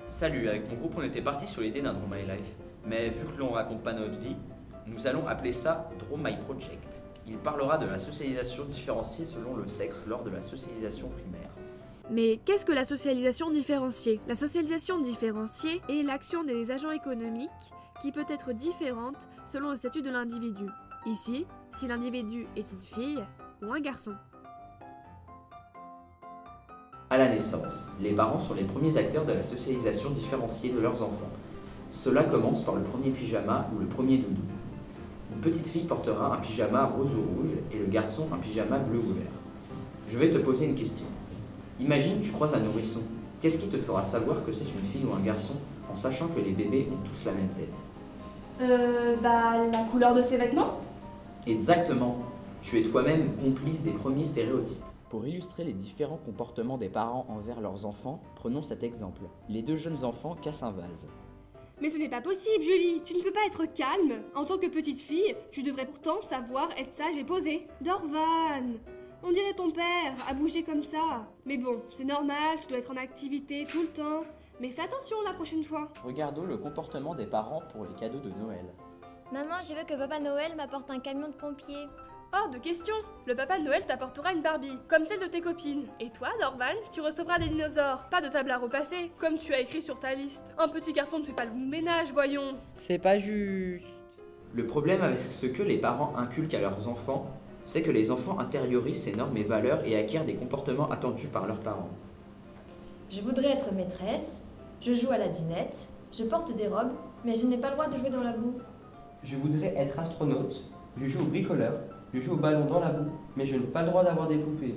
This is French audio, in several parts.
Salut, avec mon groupe on était parti sur l'idée d'un Draw My Life, mais vu que l'on raconte pas notre vie, nous allons appeler ça Draw My Project. Il parlera de la socialisation différenciée selon le sexe lors de la socialisation primaire. Mais qu'est-ce que la socialisation différenciée? La socialisation différenciée est l'action des agents économiques qui peut être différente selon le statut de l'individu. Ici, si l'individu est une fille ou un garçon. À la naissance, les parents sont les premiers acteurs de la socialisation différenciée de leurs enfants. Cela commence par le premier pyjama ou le premier doudou. Une petite fille portera un pyjama rose ou rouge et le garçon un pyjama bleu ou vert. Je vais te poser une question. Imagine tu croises un nourrisson. Qu'est-ce qui te fera savoir que c'est une fille ou un garçon en sachant que les bébés ont tous la même tête? La couleur de ses vêtements. Exactement. Tu es toi-même complice des premiers stéréotypes. Pour illustrer les différents comportements des parents envers leurs enfants, prenons cet exemple. Les deux jeunes enfants cassent un vase. Mais ce n'est pas possible, Julie. Tu ne peux pas être calme. En tant que petite fille, tu devrais pourtant savoir être sage et posée. Dorvan, on dirait ton père, à bouger comme ça. Mais bon, c'est normal, tu dois être en activité tout le temps. Mais fais attention la prochaine fois. Regardons le comportement des parents pour les cadeaux de Noël. Maman, je veux que Papa Noël m'apporte un camion de pompiers. Hors de question. Le papa Noël t'apportera une Barbie, comme celle de tes copines. Et toi, Dorvan, tu recevras des dinosaures, pas de table à repasser, comme tu as écrit sur ta liste. Un petit garçon ne fait pas le ménage, voyons. C'est pas juste. Le problème avec ce que les parents inculquent à leurs enfants, c'est que les enfants intériorisent ces normes et valeurs et acquièrent des comportements attendus par leurs parents. Je voudrais être maîtresse, je joue à la dinette, je porte des robes, mais je n'ai pas le droit de jouer dans la boue. Je voudrais être astronaute, je joue au bricoleur, je joue au ballon dans la boue, mais je n'ai pas le droit d'avoir des poupées.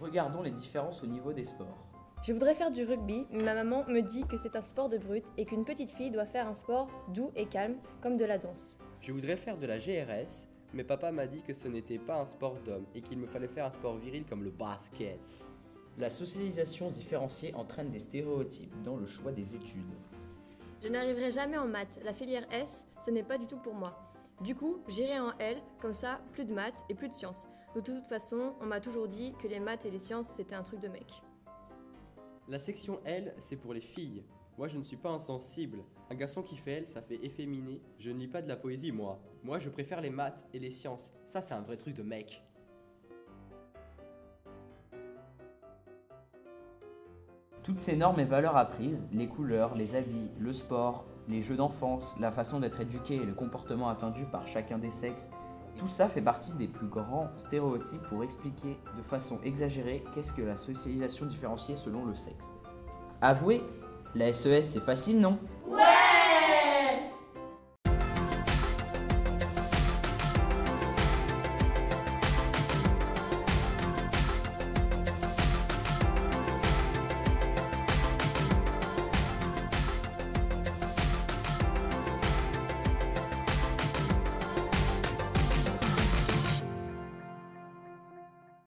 Regardons les différences au niveau des sports. Je voudrais faire du rugby, mais ma maman me dit que c'est un sport de brute et qu'une petite fille doit faire un sport doux et calme, comme de la danse. Je voudrais faire de la GRS, mais papa m'a dit que ce n'était pas un sport d'homme et qu'il me fallait faire un sport viril comme le basket. La socialisation différenciée entraîne des stéréotypes dans le choix des études. Je n'arriverai jamais en maths, la filière S, ce n'est pas du tout pour moi. Du coup, j'irai en L, comme ça, plus de maths et plus de sciences. De toute façon, on m'a toujours dit que les maths et les sciences, c'était un truc de mec. La section L, c'est pour les filles. Moi, je ne suis pas insensible. Un garçon qui fait L, ça fait efféminé. Je ne lis pas de la poésie, moi. Moi, je préfère les maths et les sciences. Ça, c'est un vrai truc de mec. Toutes ces normes et valeurs apprises, les couleurs, les habits, le sport, les jeux d'enfance, la façon d'être éduqué et le comportement attendu par chacun des sexes, tout ça fait partie des plus grands stéréotypes pour expliquer de façon exagérée qu'est-ce que la socialisation différenciée selon le sexe. Avouez, la SES c'est facile non?